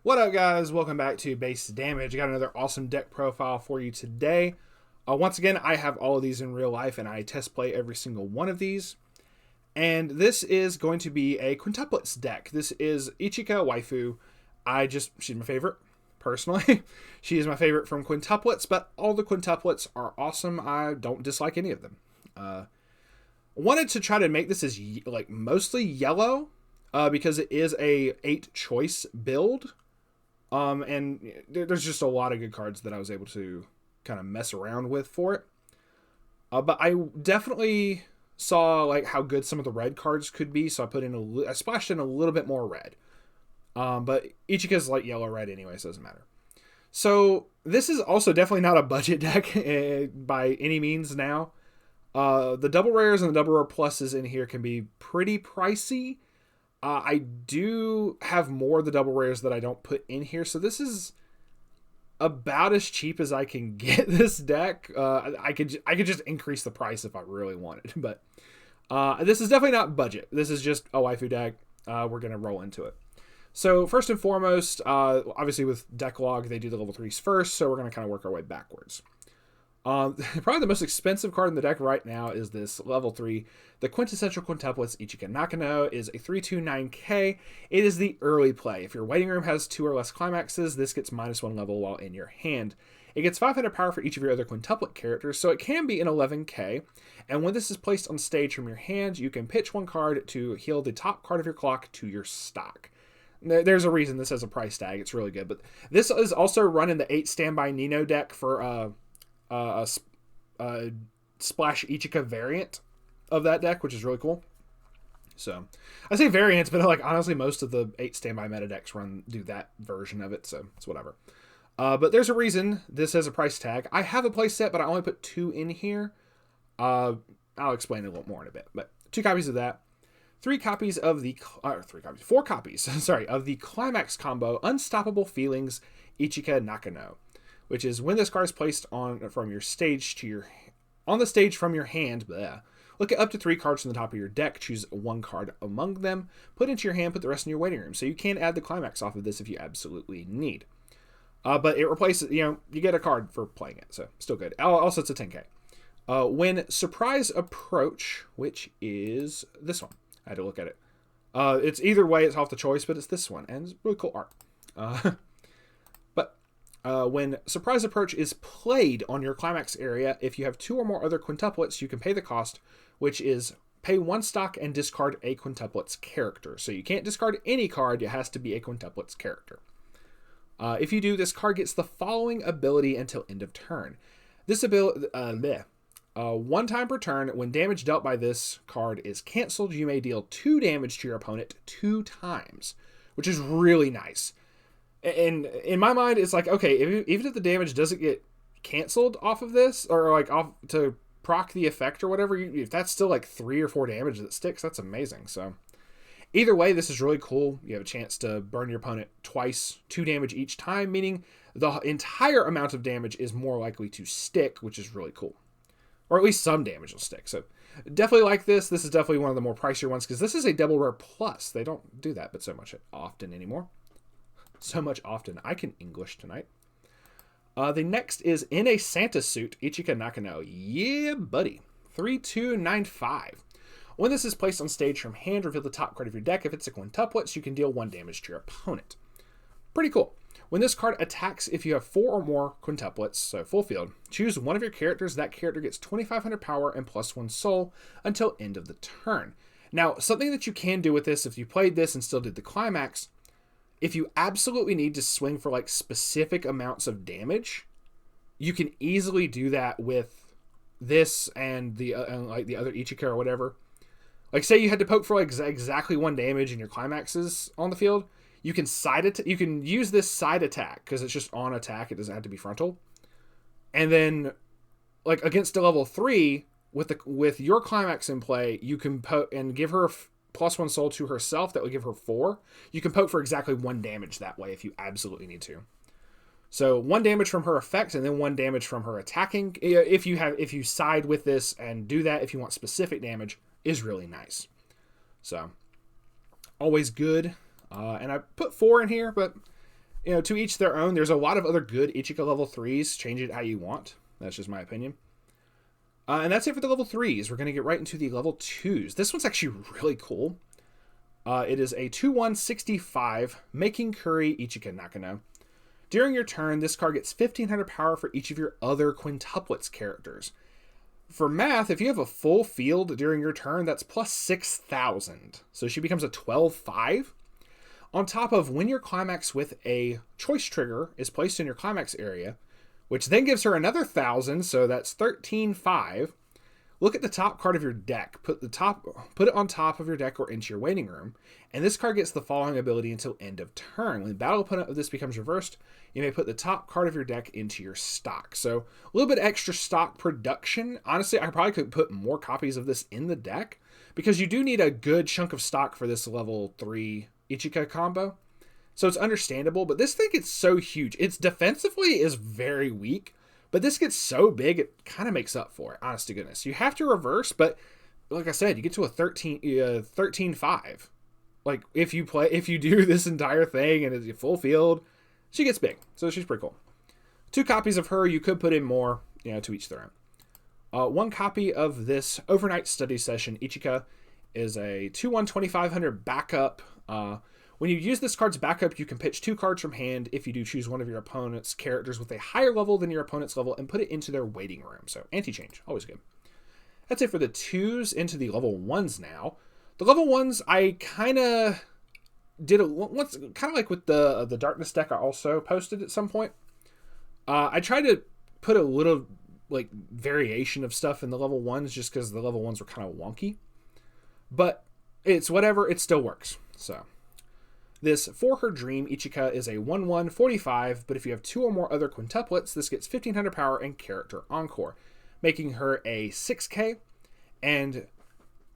What up, guys? Welcome back to Base Damage. I got another awesome deck profile for you today. Once again, I have all of these in real life, and I test play every single one of these. And this is going to be a Quintuplets deck. This is Ichika waifu. She's my favorite, personally. She is my favorite from Quintuplets, but all the Quintuplets are awesome. I don't dislike any of them. Wanted to try to make this as mostly yellow, because it is a 8 choice build. And there's just a lot of good cards that I was able to kind of mess around with for it. But I definitely saw like how good some of the red cards could be, so I splashed in a little bit more red. But Ichika's like yellow red anyway, so it doesn't matter. So this is also definitely not a budget deck by any means now. The double rares and the double rare pluses in here can be pretty pricey. I do have more of the double rares that I don't put in here, so this is about as cheap as I can get this deck. I could just increase the price if I really wanted, but this is definitely not budget. This is just a waifu deck. We're gonna roll into it. So first and foremost, obviously with deck log they do the level 3s first, so we're gonna kind of work our way backwards. Probably the most expensive card in the deck right now is this level 3. The Quintessential Quintuplets Ichika Nakano is a 329k. It is the early play. If your waiting room has 2 or less climaxes, this gets -1 level while in your hand. It gets 500 power for each of your other quintuplet characters, so it can be an 11k. And when this is placed on stage from your hand, you can pitch 1 card to heal the top card of your clock to your stock. There's a reason this has a price tag. It's really good. But this is also run in the 8 standby Nino deck for a Splash Ichika variant of that deck, which is really cool. So I say variants, but like honestly, most of the 8 standby meta decks do that version of it, so it's whatever. But there's a reason this has a price tag. I have a play set, but I only put 2 in here. I'll explain a little more in a bit. But 2 copies of that. 4 copies, sorry, of the Climax combo, Unstoppable Feelings, Ichika Nakano, which is when this card is placed on the stage from your hand. Bleh. Look at up to 3 cards from the top of your deck. Choose 1 card among them. Put into your hand. Put the rest in your waiting room. So you can add the Climax off of this if you absolutely need. But it replaces, you get a card for playing it. So still good. Also, it's a 10k. When Surprise Approach, which is this one. I had to look at it. It's either way. It's off the choice, but it's this one. And it's really cool art. When Surprise Approach is played on your climax area, if you have 2 or more other quintuplets, you can pay the cost, which is pay 1 stock and discard a quintuplets character. So you can't discard any card, it has to be a quintuplets character. If you do, this card gets the following ability until end of turn. This ability, 1 time per turn, when damage dealt by this card is cancelled, you may deal 2 damage to your opponent 2 times, which is really nice. And in my mind, it's like, okay, even if the damage doesn't get canceled off of this, or like off to proc the effect or whatever, if that's still like 3 or 4 damage that sticks, that's amazing. So either way, this is really cool. You have a chance to burn your opponent twice, 2 damage each time, meaning the entire amount of damage is more likely to stick, which is really cool. Or at least some damage will stick. So definitely like this. This is definitely one of the more pricier ones because this is a double rare plus. They don't do that but so much often anymore. I can English tonight. The next is In a Santa Suit, Ichika Nakano. Yeah, buddy. 3295. When this is placed on stage from hand, reveal the top card of your deck. If it's a quintuplets, you can deal 1 damage to your opponent. Pretty cool. When this card attacks, if you have 4 or more quintuplets, so full field, choose one of your characters. That character gets 2,500 power and +1 soul until end of the turn. Now, something that you can do with this, if you played this and still did the climax, if you absolutely need to swing for like specific amounts of damage, you can easily do that with this and the other Ichika or whatever. Like say you had to poke for like exactly 1 damage in your climaxes on the field, you can you can use this side attack because it's just on attack. It doesn't have to be frontal. And then like against a level 3 with your climax in play, you can poke and give her +1 soul to herself. That would give her 4. You can poke for exactly 1 damage that way if you absolutely need to. So 1 damage from her effect and then 1 damage from her attacking. If you side with this and do that, if you want specific damage, is really nice. So always good. And I put 4 in here, but to each their own. There's a lot of other good Ichika level 3s. Change it how you want. That's just my opinion. And that's it for the level 3s. We're going to get right into the level 2s. This one's actually really cool. It is a 2/165 Making Curry Ichika Nakano. During your turn, this card gets 1500 power for each of your other quintuplets characters. For math, if you have a full field during your turn, that's plus 6,000. So she becomes a 12/5. On top of when your climax with a choice trigger is placed in your climax area, which then gives her another 1,000, so that's 13/5. Look at the top card of your deck. Put it on top of your deck or into your waiting room, and this card gets the following ability until end of turn. When the battle opponent of this becomes reversed, you may put the top card of your deck into your stock. So a little bit extra stock production. Honestly, I probably could put more copies of this in the deck because you do need a good chunk of stock for this level 3 Ichika combo. So it's understandable, but this thing gets so huge. It's defensively is very weak, but this gets so big, it kind of makes up for it, honest to goodness. You have to reverse, but like I said, you get to a 13/5. Like, if you do this entire thing and it's a full field, she gets big. So she's pretty cool. 2 copies of her, you could put in more, to each their own. 1 copy of this Overnight Study Session Ichika is a 2/1 2500 backup. When you use this card's backup, you can pitch 2 cards from hand if you do choose one of your opponent's characters with a higher level than your opponent's level and put it into their waiting room. So anti-change, always good. That's it for the 2s. Into the level 1s now. The level 1s, I kind of did once, kind of like with the Darkness deck I also posted at some point. I tried to put a little like variation of stuff in the level 1s just because the level 1s were kind of wonky. But it's whatever, it still works. So this For Her Dream Ichika is a 1/1 45, but if you have 2 or more other quintuplets, this gets 1500 power and character encore, making her a 6k. And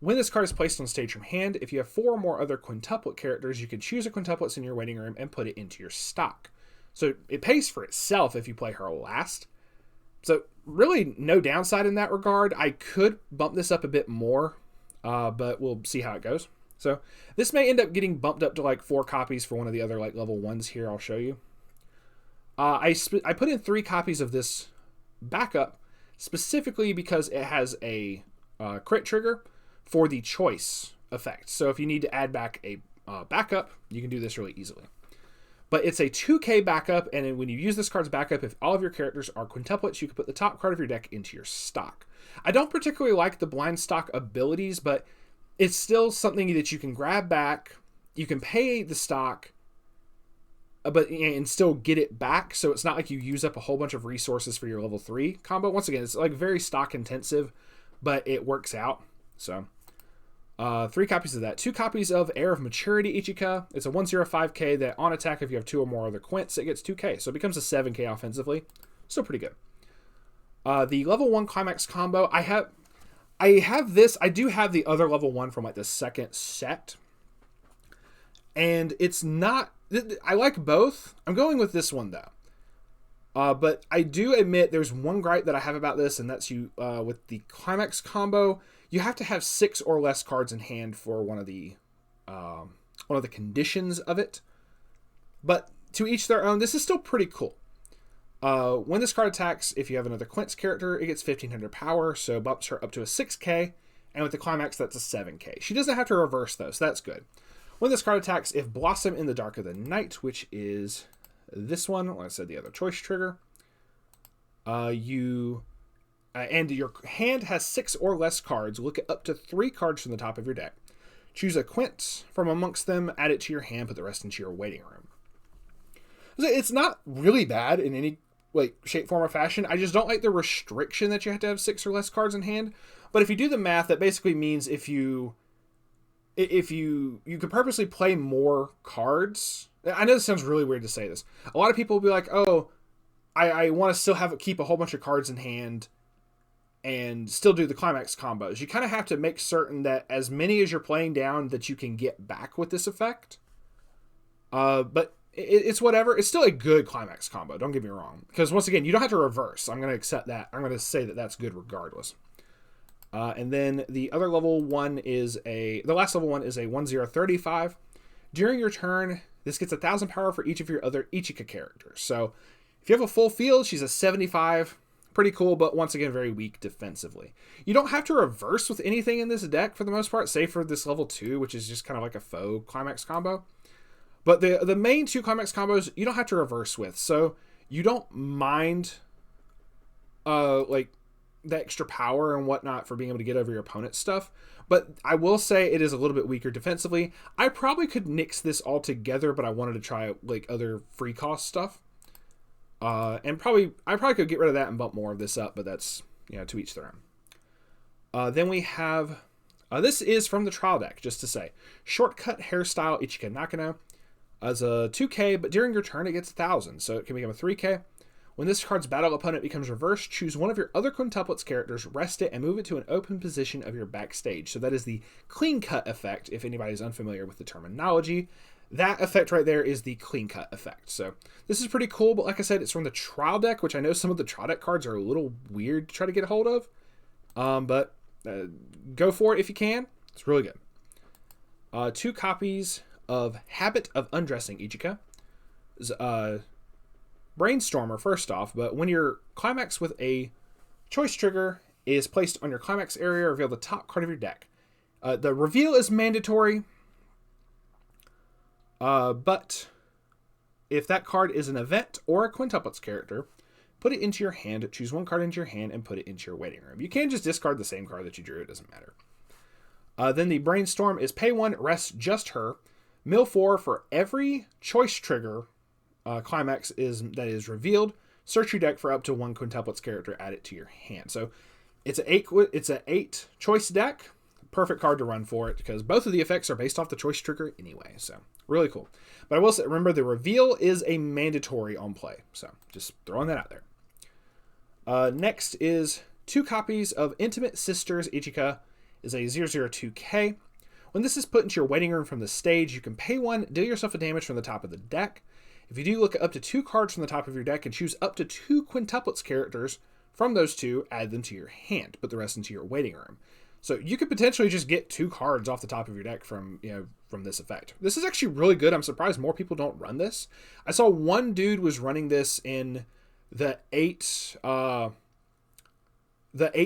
when this card is placed on stage from hand, if you have 4 or more other quintuplet characters, you can choose a quintuplets in your waiting room and put it into your stock. So it pays for itself if you play her last. So really no downside in that regard. I could bump this up a bit more, but we'll see how it goes. So this may end up getting bumped up to like 4 copies for one of the other like level 1s here. I'll show you. I put in 3 copies of this backup specifically because it has a crit trigger for the choice effect. So if you need to add back a backup, you can do this really easily. But it's a 2k backup, and when you use this card's backup, if all of your characters are quintuplets, you can put the top card of your deck into your stock. I don't particularly like the blind stock abilities, but it's still something that you can grab back. You can pay the stock, and still get it back. So it's not like you use up a whole bunch of resources for your level 3 combo. Once again, it's like very stock intensive, but it works out. So 3 copies of that. 2 copies of Air of Maturity Ichika. It's a 1/05k that on attack, if you have 2 or more other quints, it gets 2k. So it becomes a 7k offensively. Still pretty good. The level 1 climax combo, I have this. I do have the other level 1 from like the second set. And it's not, I like both. I'm going with this one though. But I do admit there's one gripe that I have about this, and that's with the climax combo, you have to have 6 or less cards in hand for one of the conditions of it. But to each their own. This is still pretty cool. When this card attacks, if you have another Quints character, it gets 1500 power, so bumps her up to a 6k, and with the climax, that's a 7k. She doesn't have to reverse though, so that's good. When this card attacks, if Blossom in the Dark of the Night, which is this one, like I said, the other choice trigger, and your hand has 6 or less cards, look at up to 3 cards from the top of your deck. Choose a Quint from amongst them, add it to your hand, put the rest into your waiting room. It's not really bad in any shape, form, or fashion. I just don't like the restriction that you have to have 6 or less cards in hand. But if you do the math, that basically means if you could purposely play more cards. I know this sounds really weird to say this. A lot of people will be like, oh, I want to still keep a whole bunch of cards in hand and still do the climax combos. You kind of have to make certain that as many as you're playing down that you can get back with this effect. But it's whatever. It's still a good climax combo. Don't get me wrong. Because once again, you don't have to reverse. I'm going to accept that. I'm going to say that that's good regardless. And then the last level one is a 1035. During your turn, This gets 1,000 power for each of your other Ichika characters. So if you have a full field, she's a 75. Pretty cool, but once again, very weak defensively. You don't have to reverse with anything in this deck for the most part, save for this level 2, which is just kind of like a faux climax combo. But the main 2 climax combos, you don't have to reverse with. So you don't mind like the extra power and whatnot for being able to get over your opponent's stuff. But I will say it is a little bit weaker defensively. I probably could nix this all together, but I wanted to try like other free cost stuff. And I probably could get rid of that and bump more of this up, but that's, to each their own. Then we have, this is from the trial deck, just to say. Shortcut Hairstyle Ichika Nakano as a 2k, but during your turn it gets 1,000, so it can become a 3k. When this card's battle opponent becomes reversed, choose one of your other quintuplets characters, rest it, and move it to an open position of your backstage. So that is the clean cut effect, if anybody's unfamiliar with the terminology. That effect right there is the clean cut effect. So this is pretty cool, but like I said, it's from the trial deck, which I know some of the trial deck cards are a little weird to try to get a hold of. But go for it if you can. It's really good. 2 copies of Habit of Undressing Ichika. Brainstormer first off, but when your climax with a choice trigger is placed on your climax area, reveal the top card of your deck. The reveal is mandatory, but if that card is an event or a quintuplets character, put it into your hand, choose one card into your hand, and put it into your waiting room. You can just discard the same card that you drew, it doesn't matter. Then the Brainstorm is pay 1, rest just her. Mill 4 for every choice trigger climax that is revealed. Search your deck for up to 1 quintuplets character, add it to your hand. So it's an 8 choice deck. Perfect card to run for it because both of the effects are based off the choice trigger anyway. So really cool. But I will say, remember the reveal is a mandatory on play. So just throwing that out there. Next is 2 copies of Intimate Sisters Ichika is a 002k. When this is put into your waiting room from the stage, you can pay 1, deal yourself a damage from the top of the deck. If you do, look at up to 2 cards from the top of your deck and choose up to 2 quintuplets characters from those 2, add them to your hand, put the rest into your waiting room. So you could potentially just get 2 cards off the top of your deck from this effect. This is actually really good. I'm surprised more people don't run this. I saw one dude was running this in the 8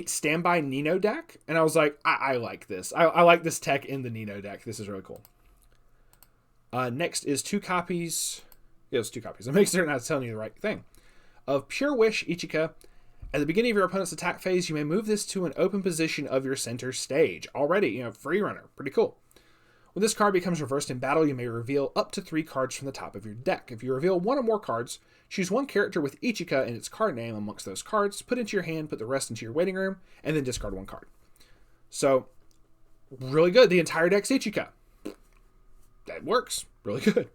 standby Nino deck, and I was like, I like this. I like this tech in the Nino deck. This is really cool. Next is 2 copies. Yeah, it's 2 copies. I'm making certain I was telling you the right thing. Of Pure Wish Ichika. At the beginning of your opponent's attack phase, you may move this to an open position of your center stage. Already, free runner. Pretty cool. When this card becomes reversed in battle, you may reveal up to 3 cards from the top of your deck. If you reveal 1 or more cards, choose 1 character with Ichika in its card name amongst those cards, put it into your hand, put the rest into your waiting room, and then discard 1 card. So, really good. The entire deck's Ichika. That works. Really good.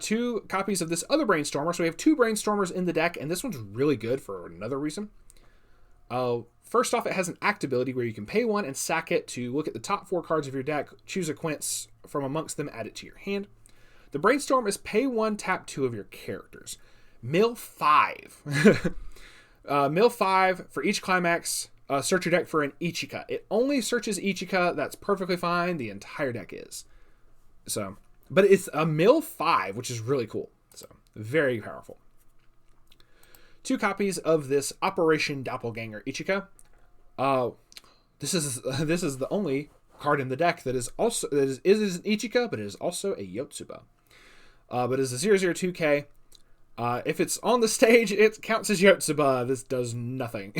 2 copies of this other Brainstormer. So we have 2 Brainstormers in the deck, and this one's really good for another reason. First off, it has an act ability where you can pay 1 and sack it to look at the top 4 cards of your deck, choose a quints from amongst them, add it to your hand. The Brainstorm is pay 1, tap 2 of your characters. Mill 5. Mill 5 for each climax. Search your deck for an Ichika. It only searches Ichika. That's perfectly fine. The entire deck is. So, but it's a Mill 5, which is really cool. So, very powerful. 2 copies of this Operation Doppelganger Ichika. This is the only card in the deck that is also an Ichika, but it is also a Yotsuba. But it's a 002k. If it's on the stage, it counts as Yotsuba. This does nothing.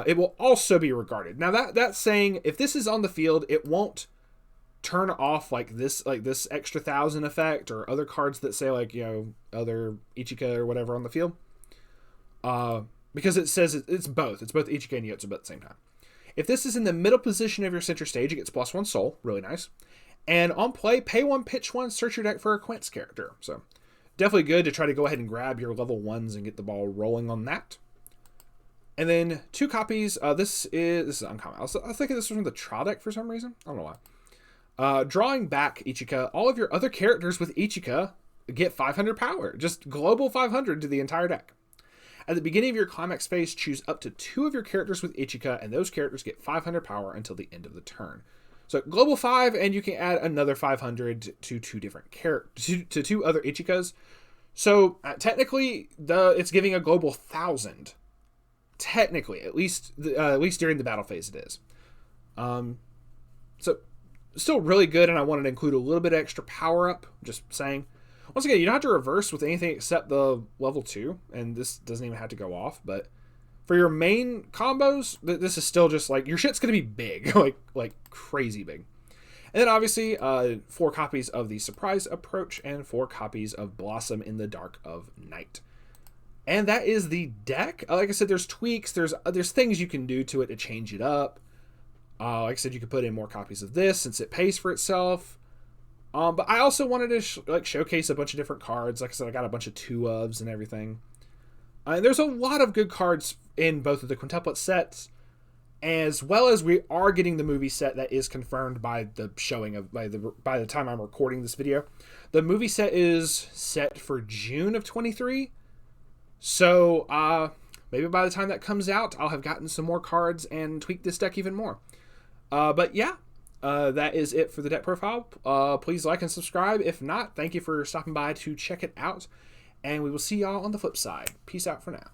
It will also be regarded. Now that's saying if this is on the field, it won't turn off like this extra 1,000 effect or other cards that say other Ichika or whatever on the field. Because it says it's both. It's both Ichika and Yotsuba at the same time. If this is in the middle position of your center stage, it gets +1 soul. Really nice. And on play, pay 1, pitch 1, search your deck for a quints character. So definitely good to try to go ahead and grab your level 1s and get the ball rolling on that. And then 2 copies. This is uncommon. I was thinking this was from the trial deck for some reason. I don't know why. Drawing back Ichika. All of your other characters with Ichika get 500 power. Just global 500 to the entire deck. At the beginning of your climax phase, choose up to 2 of your characters with Ichika, and those characters get 500 power until the end of the turn. So global 5, and you can add another 500 to two different characters, to two other Ichikas. So technically, it's giving a global 1,000. Technically, at least during the battle phase, it is. So still really good, and I wanted to include a little bit of extra power up. Just saying. Once again, you don't have to reverse with anything except the level 2, and this doesn't even have to go off. But for your main combos, this is still just like your shit's gonna be big, like crazy big. And then obviously 4 copies of the Surprise Approach and 4 copies of Blossom in the Dark of Night. And that is the deck. Like I said, there's tweaks, there's things you can do to it to change it up. Like I said, you could put in more copies of this since it pays for itself. But I also wanted to showcase a bunch of different cards. Like I said, I got a bunch of 2-ofs and everything. And there's a lot of good cards in both of the quintuplet sets, as well as we are getting the movie set that is confirmed by the showing of by the time I'm recording this video. The movie set is set for June of 23. So maybe by the time that comes out, I'll have gotten some more cards and tweaked this deck even more. But yeah, that is it for the deck profile. Please like and subscribe. If not, thank you for stopping by to check it out. And we will see y'all on the flip side. Peace out for now.